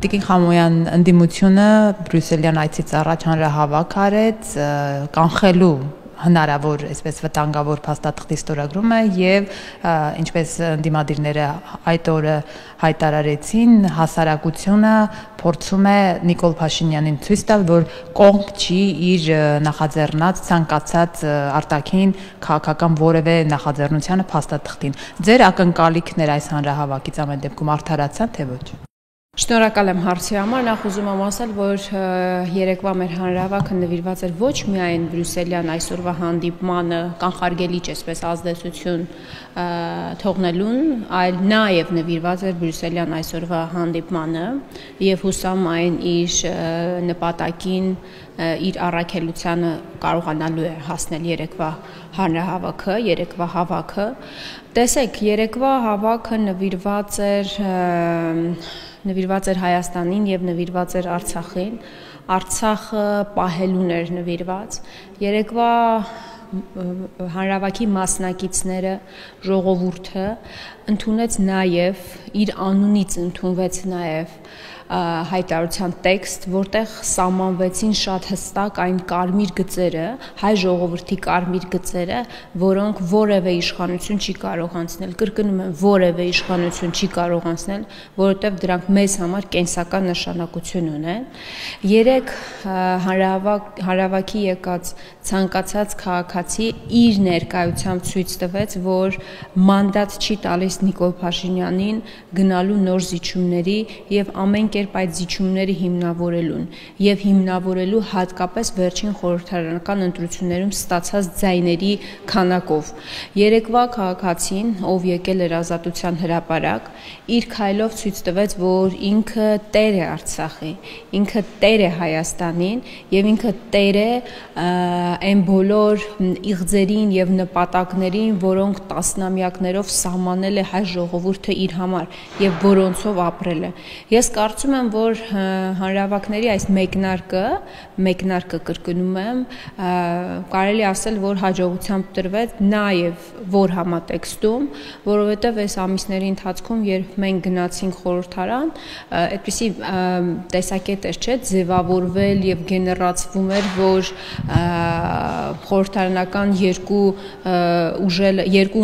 Տիկին Խամոյան ընդդիմությունը Բրյուսելյան այցից առաջ հանրահավաք արեց կանխելու հնարավոր այսպես վտանգավոր փաստաթղթի ստորագրումը եւ ինչպես ընդդիմադիրները այդ օրը հայտարարեցին հասարակությունը փորձում է Նիկոլ Փաշինյանին ցույց տալ, որ կողմ չի իր նախաձեռնած ցանկացած արտաքին քաղաքական որևէ նախաձեռնությանը փաստաթղթին։ Ձեր ակնկալիքներ այս հանրահավաքից ամեն դեպքում արդարացան թե ոչ։ Շնորհակալ եմ հարցի համար, նախ ուզում եմ ասել, որ երեկվա մեր հանրահավաքը նվիրված էր ոչ միայն Բրյուսելյան այսօրվա հանդիպմանը կանխարգելիչ այսպես ազդեցություն թողնելուն, այլ նաև նվիրված էր Բրյուսելյան այսօրվա հանդիպմանը եւ հուսամ այն իր նպատակին, իր առաքելությանը կարողանալու է հասնել երեկվա հանրահավաքը, երեկվա հավաքը։ Տեսեք, երեկվա հավաքը նվիրված էր Հայաստանին եւ նվիրված էր Արցախին, Արցախը պահելուն էր նվիրված, երեկվա հանրահավաքի մասնակիցները, ժողովուրդը ընդունեց նաեւ, իր անունից ընդունվեց նաեւ հայտարարության տեքստ, որտեղ սահմանվեցին շատ հստակ այն կարմիր գծերը, հայ ժողովրդի կարմիր գծերը, որոնք որևէ իշխանություն չի կարող անցնել, կրկնում եմ, որևէ իշխանություն չի կարող անցնել, որովհետև դրանք մեզ համար կենսական նշանակություն ունեն։ Երեք հանրահավաքի եկած ցանկացած քաղաքացի իր ներկայությամբ ցույց տվեց, որ մանդատ չի տալիս Նիկոլ Փաշինյանին գնալու նոր զիջումների եւ ամեն կերպ այդ զիջումները հիմնավորելուն եւ հիմնավորելու հատկապես վերջին խորհրդարանական ընտրություններում ստացած ձայների քանակով։ Երեկվա քաղաքացին, ով եկել էր Ազատության հրապարակ, իր քայլով ցույց տվեց, որ ինքը տեր է Արցախի, ինքը տեր է Հայաստանին եւ ինքը տեր է այն բոլոր իղձերին եւ նպատակներին, որոնք տասնամյակներով սահմանել է հայ ժողովուրդը իր համար եւ որոնցով ապրել է։ Ես կարծում եմ, որ հանրահավաքների այս մեկնարկը կրկնում եմ, կարելի ասել, որ հաջողությամբ տրվեց նաեւ որ համատեքստում, որովհետեւ այս ամիսների ընթացքում, երբ մենք գնացինք խորհրդարան, այդպիսի տեսակետ էր, չէ, ձևավորվել եւ գեներացվում էր, որ խորհրդարանական երկու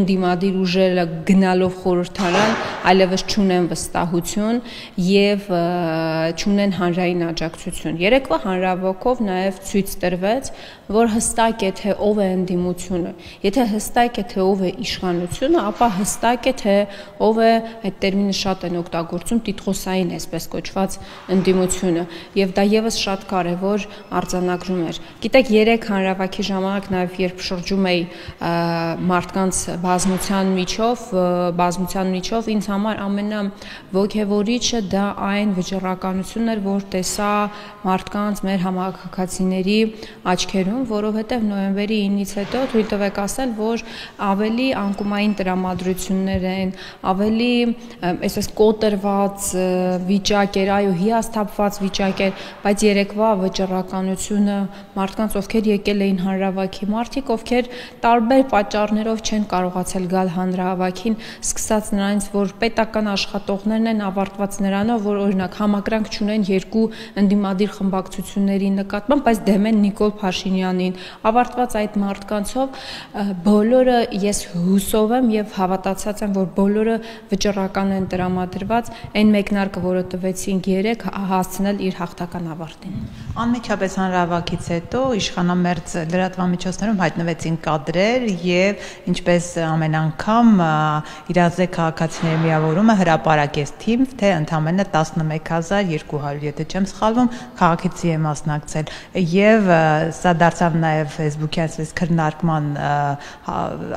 ընդդիմադիր ուժերը գնալով խորհրդարան այլևս չունեն վստահություն եւ չունեն հանրային աջակցություն։ Երեկվա հանրահավաքով նաեւ ցույց տրվեց, որ հստակ է թե ով է ընդդիմությունը։ Եթե հստակ է թե ով է իշխանությունը, ապա հստակ է թե ով է, այդ տերմինը շատ են օգտագործում, տիտղոսային այսպես կոչված ընդդիմությունը, եւ դա եւս շատ կարեւոր արձանագրում էր։ Գիտեք, երեք հանրահավաքի ժամանակ նաեւ երբ շրջում էի մարդկանց բազմության միջով, ինձ համար ամենաոգևորիչը դա այն վճռականությունն էր, որ տեսա մարդկանց, մեր համակարգացիների աչքերում, որովհետև նոյեմբերի 9-ից հետո թույլ տվեք ասել, որ ավելի անկումային տրամադրություններ են, ավելի այսպես կոտրված վիճակ էր, այո, հիասթափված վիճակ էր, բայց երեկվա վճռականությունը մարդկանց, ովքեր եկել էին հանրահավաքի, մարդիկ, ովքեր տարբեր պատճառներով չեն կարողացել գալ հանրահավաքին, սկսած նրանից, որ պետական աշխատողներն են, ավարտված նրանով, որ օրինակ համակրանք չունեն երկու ընդդիմադիր խմբակցությունների նկատմամբ, բայց դեմ են Նիկոլ Փաշինյանին, ավարտված այդ մարդկանցով բոլորը, ես հուսով եմ եւ հավատացած եմ, որ բոլորը վճռական են տրամադրված այն մեկնարկը, որը տվեցինք երեք, հասցնել իր հաղթական ավարտին։ Անմիջապես հանրահավաքից հետո իշխանամերձ լրատվամիջոցներում հայտնվեցին կադրեր եւ ինչպես ամեն անգամ իրազեկ քաղաքացիների միավորումը հրապարակեց թիմ, թե ընդամենը 11200, եթե չեմ սխալվում, քաղաքացի է մասնակցել եւ սա դարձավ նաեւ Facebook-յան այսպես քննարկման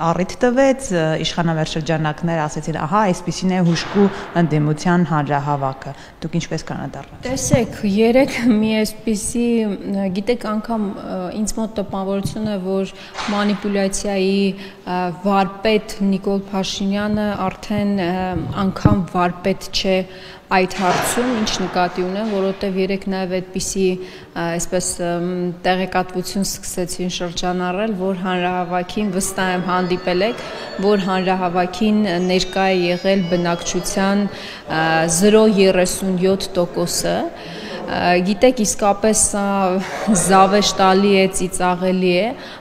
առիթ տվեց, իշխանամերձ շրջանակները ասեցին, ահա, այսպեսին է հուժկու ընդդիմության հանրահավաքը։ Դուք ինչպես կանադառնաք։ Տեսեք, երեք մի այսպիսի, գիտեք, անգամ ինձ մոտ տպավորություն է, որ մանիպուլյացիայի վարպետ Նիկոլ Փաշինյանը արդեն անգամ վարպետ չէ այդ հարցում ուսումնասիրություն, ինչ նկատի ունեմ, որովհետև երեք նաև այդպիսի այսպես տեղեկատվություն սկսեցին շրջանառել, որ հանրահավաքին վստահ եմ հանդիպել եք, որ հանրահավաքին ներկա է եղել բնակչության 0.37%-ը, գիտեք իսկապես զավեշ տալի է, ծիծաղելի է,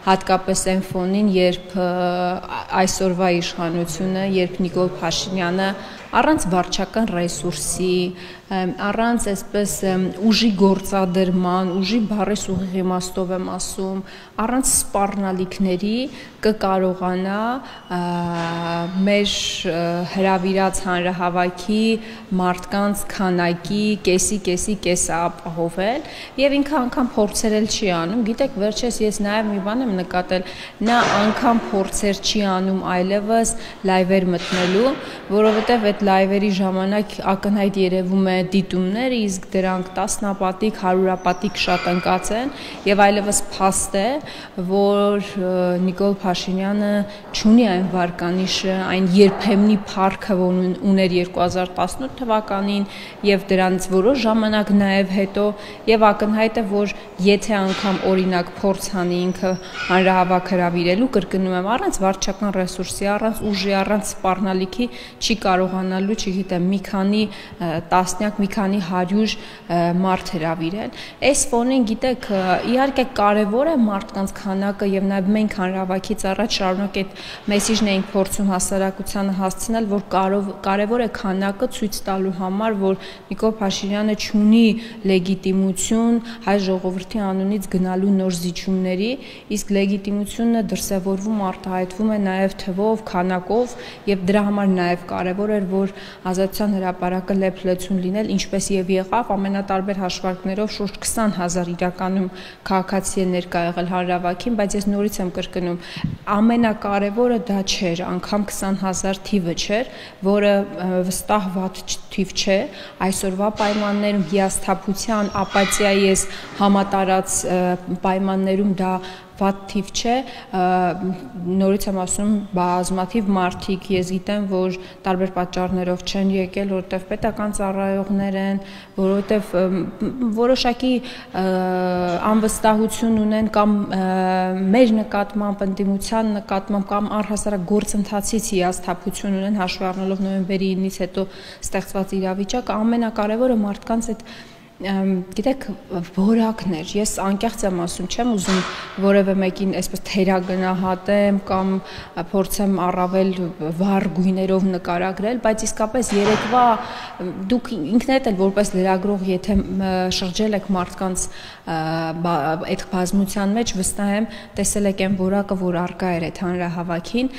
հատկապես այն ֆոնին, երբ այսօրվա իշխանությունը, երբ Նիկոլ Փաշինյանը առանց վարչական ռեսուրսի, առանց այսպես ուժի գործադրման, ուժի բառես ուղիղ իմաստով եմ ասում, առանց սպառնալիքների կկարողանա մեր հրավիրած հանրահավաքի մարդկանց քանակի կեսը ապահովել եւ ինքը անգամ փորձեր չի անում, գիտեք վերջերս ես նաեւ մի բան եմ նկատել, նա անգամ փորձեր չի անում այլևս լայվեր մտնելու, որովհետեւ այդ լայվերի ժամանակ ակնհայտ երևում է դիտումներ, իսկ դրանք տասնապատիկ, հարյուրապատիկ շատ ընկած են եւ այլևս փաստ է, որ Նիկոլ Փաշինյանը չունի այն վարկանիշը, այն երբեմնի փառքը, որ ուներ 2018 թվականին եւ դրանից որոշ ժամանակ նաեւ հետո եւ ակնհայտ է, որ եթե անգամ օրինակ փորձ անի ինքը հանրահավաք հրավիրելու, կրկնում եմ, առանց վարչական ռեսուրսի, առանց ուժի, առանց սպառնալիքի չի կարողանալու, չգիտեմ, մի քանի տասնյակ, մի քանի 100 մարդ հրավիրել։ Այս ֆոնին գիտեք, իհարկե կարևոր է մարդկանց քանակը եւ նաեւ մենք հանրահավաքից առաջ շարունակ այդ մեսիջն էինք փորձում հասարակությանը հասցնել, որ կարևոր է քանակը ցույց տալու համար, որ Նիկոլ Փաշինյանը չունի լեգիտիմություն հայ ժողովրդի անունից գնալու նոր զիջումների, իսկ լեգիտիմությունը դրսևորվում, արտահայտվում է նաեւ թվով, քանակով եւ դրա համար նաեւ կարևոր էր, որ Ազատության հրապարակը լեփլեցուն լինել, ինչպես եւ եղավ, ամենատարբեր հաշվարկներով շուրջ 20,000 իրականում քաղաքացի է ներկա եղել հանրահավաքին, բայց ես նորից եմ կրկնում, ամենակարևորը դա չէր, անգամ 20,000 թիվը չէր, որը վստահ վատ թիվ չէ, այսօրվա պայմաններում հիասթափության, ապաթիայի ես համատարած պայմաններում դա վատ թիվ չէ, նորից եմ ասում, բազմաթիվ մարդիկ ես գիտեմ, որ տարբեր պատճառներով չեն եկել, որովհետև պետական ծառայողներ են, որովհետև որոշակի անվստահություն ունեն կամ մեր նկատմամբ, ընդդիմության նկատմամբ կամ առհասարակ գործընթացից հիասթափություն ունեն, հաշվի առնելով նոյեմբերի 9-ից հետո ստեղծված իրավիճակը, ամենակարևորը մարդկանց այդ գիտեք որակներ, ես անկեղծ եմ ասում, չեմ ուզում որևէ մեկին այսպես թերագնահատեմ կամ փորձեմ առավել վառ գույներով նկարագրել, բայց իսկապես երեկվա դուք ինքներդ էլ որպես լրագրող, եթե շրջել եք մարդկանց այդ բազմության մեջ, վստահ եմ, տեսել եք այն որակը, որ արկա էր այդ հանրահավաքին,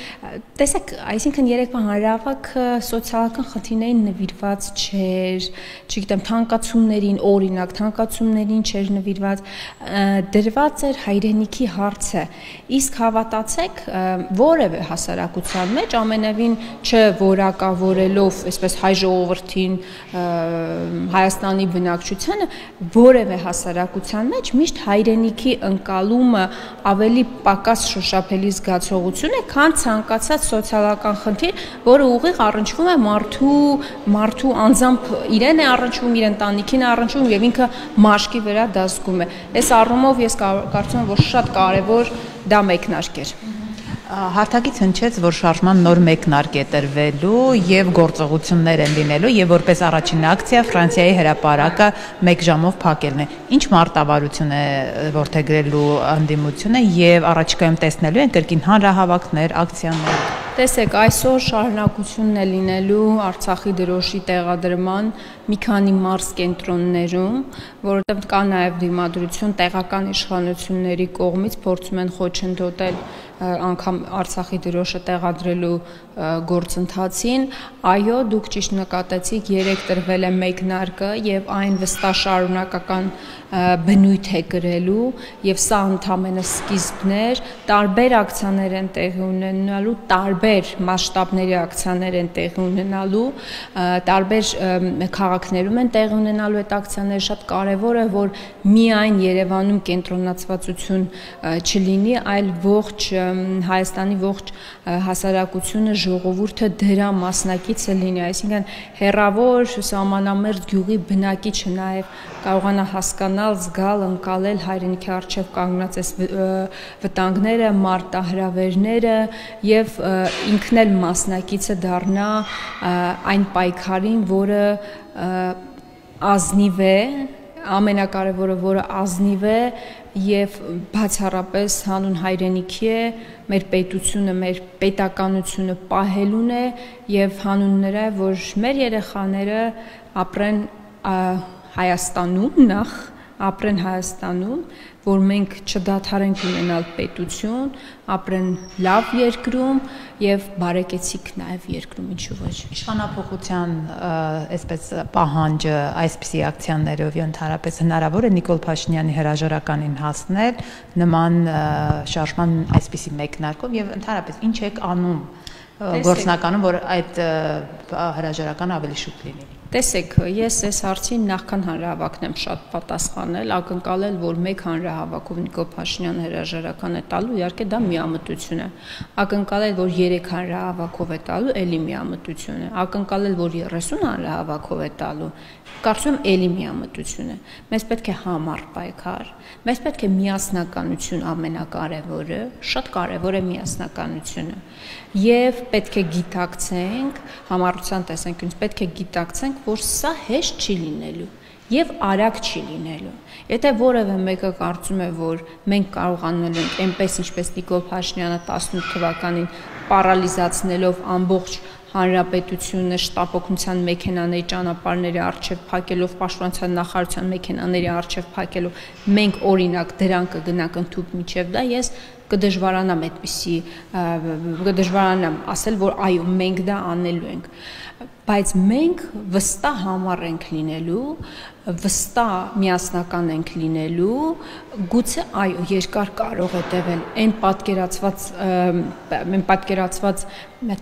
տեսեք, այսինքն երեկվա հանրահավաքը սոցիալական խնդիրներին նվիրված չէր, չգիտեմ, թանկացումներին, օրինակ թանկացումներին չէր նվիրված, դրված էր հայրենիքի հարցը, իսկ հավատացեք, որևէ հասարակության մեջ ամենևին չորակավորելով, այսպես հայ ժողովրդին, Հայաստանի բնակչությանը, որևէ հասարակության մեջ միշտ հայրենիքի ընկալումը ավելի պակաս շոշափելի զգացողություն է, քան ցանկացած սոցիալական խնդիր, որը ուղիղ առնչվում է մարդու անձամբ իրեն է առնչվում, իր ընտանիքին է առնչվում եւ ինքը մաշկի վրա դա զգում է։ Այս առումով ես կարծում եմ, որ շատ կարեւոր դա մեկնարկ էր։ Հարթակից հնչեց, որ շարժման նոր մեկնարկ է տրվելու եւ գործողություններ են լինելու եւ որպես առաջին ակցիա Ֆրանսիայի հրապարակը 1 ժամով փակելն է։ Ինչ մարտավարություն է որդեգրելու ընդդիմությունը եւ առաջիկայում տեսնելու են կրկին հանրահավաքներ, ակցիաներ։ Տեսեք, այսօր շարունակությունն է լինելու Արցախի դրոշի տեղադրման մի քանի մարզ կենտրոններում, որովհետև կա նաև դիմադրություն տեղական իշխանությունների կողմից փորձում են խոչընդոտել անգամ Արցախի դրոշը տեղադրելու գործընթացին, այո, դուք ճիշտ նկատեցիք, 3 տրվել է մեկնարկը եւ այն վստահ շարունակական բնույթ է կրելու եւ սա ընդամենը սկիզբներ, տարբեր ակցիաներ են տեղի ունենալու, տարբեր մասշտաբների ակցիաներ են տեղի ունենալու, տարբեր քաղաքներում են տեղի ունենալու այդ ակցիաները, շատ կարեւոր է, որ միայն Երևանում կենտրոնացվածություն չլինի, այլ ողջ Հայաստանի ողջ հասարակությունը, ժողովուրդը դրա մասնակիցը լինի, այսինքն հեռավոր սահմանամերձ գյուղի բնակիչը նաև կարողանա հասկանալ, զգալ, ընկալել հայրենիքի առջև կանգնած այս վտանգները, մարտահրավերները եւ ինքն էլ մասնակիցը դառնա այն պայքարին, որը ազնիվ է, ամենակարևորը, որը ազնիվ է եւ բացառապես հանուն հայրենիքի է, մեր պետությունը, մեր պետականությունը պահելուն է եւ հանուն նրա, որ մեր երեխաները ապրեն Հայաստանում նախ, ապրեն Հայաստանում, որ մենք չդադարենք ունենալ պետություն, ապրեն լավ երկրում եւ բարեկեցիկ նաեւ երկրում, ինչու ոչ։ Իշխանափոխության այսպես պահանջը այսպիսի ակցիաներով եւ ընդհանրապես հնարավոր է Նիկոլ Փաշինյանի հրաժարականին հասնել նման շարժման այսպիսի մեկնարկով եւ ընդհանրապես ինչ եք անում գործնականում, որ այդ հրաժարականը ավելի շուտ լինի։ Տեսեք, ես այս հարցին նախքան հանրահավաքն եմ շատ պատասխանել, ակնկալել, որ մեկ հանրահավաքով Նիկոլ Փաշինյանը հրաժարական է տալու, իհարկե դա միամտություն է։ Ակնկալել, որ 3 հանրահավաքով է տալու, էլի միամտություն է։ Ակնկալել, որ 30 հանրահավաքով է տալու, կարծում եմ էլի միամտություն է։ Մեզ պետք է համառ պայքար, մեզ պետք է միասնականություն ամենակարևորը, շատ կարևոր է միասնականությունը։ Եվ պետք է գիտակցենք, համառության տեսանկյունից պետք է գիտակցենք, որ սա հեշտ չի լինելու եւ արագ չի լինելու։ Եթե որևէ մեկը կարծում է, որ մենք կարողանալու ենք այնպես ինչպես Նիկոլ Փաշինյանը 18 թվականին պարալիզացնելով ամբողջ հանրապետությունը շտապօգնության մեքենաների ճանապարհների առջև փակելով, պաշտպանության նախարարության մեքենաների առջև փակելով, մենք օրինակ դրան կգնանք ընդཐུպ միջև դա, ես կդժվարանամ այդպիսի, կդժվարանամ ասել, որ այո, մենք դա անելու ենք, բայց մենք վստահ համառ ենք լինելու, վստահ միասնական ենք լինելու, գուցե այո, երկար կարող է տևել, այն պատկերացված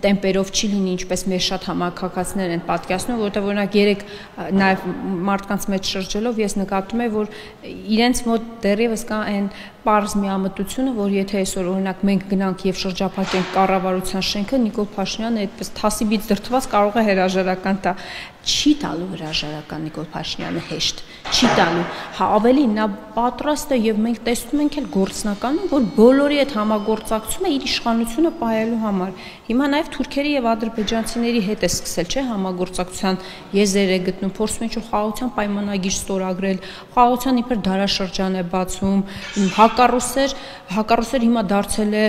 տեմպերով չի լինի, ինչպես մեր շատ համակարգացիներ են պատկերացնում, որովհետև օրինակ երեք նաև մարդկանց մեջ շրջելով ես նկատում եմ, որ իրենց մոտ դեռևս կա այն պարզ միամտությունը, որ եթե այսօր օրինակ մենք գնանք եւ շրջափակենք կառավարության շենքը, Նիկոլ Փաշինյանը այդպես թասիբից դրթված կարող է հրաժարական տա, չի տալու հրաժարական Նիկոլ Փաշինյանը հեշտ, չի տալու, ավելի նա պատրաստ է եւ մենք տեսնում ենք էլ գործնականում, որ բոլորի հետ համագործակցում է իր իշխանությունը պահելու համար։ Հիմա նաեւ թուրքերի եւ ադրբեջանցիների հետ է սկսել, չէ, համագործակցության եզեր է գտնում, փորձում ինչ-որ խաղաղության պայմանագիր ստորագրել, խաղաղության իբր դարաշրջան է բացում, հակառուսեր հիմա դարձել է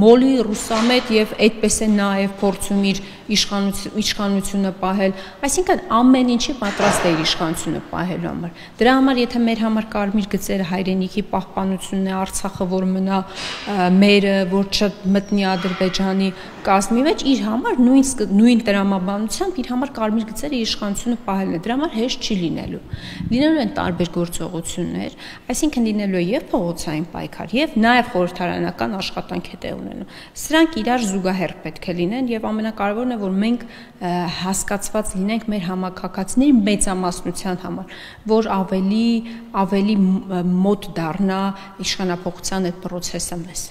մոլի ռուսամետ եւ այդպես է նաեւ փորձում իր իշխանությունը պահել, այսինքն ամեն ինչի պատրաստ է իր իշխանությունը պահելու համար։ Դրա համար եթե մեր համար կարմիր գծերը հայրենիքի պահպանությունն է, Արցախը որ մնա մերը, որ չմտնի Ադրբեջանի կազմի մեջ, իր համար նույն տրամաբանությամբ իր համար կարմիր գծերը իր իշխանությունը պահելն է։ Դրա համար հեշտ չի լինելու։ Լինելու են տարբեր գործողություններ, այսինքն լինելու է եւ փողոցային պայքար, եւ նաեւ խորհրդարանական աշխատանք է տեղ ունենալու։ Սրանք իրար զուգահեռ պետք է լինեն եւ ամենակարևորն է, որ մենք հասկացված լինենք մեր համակարգացիների մեծամասնության համար, որ ավելի մոտ դառնա իշխանափոխության այդ process-ը մեզ։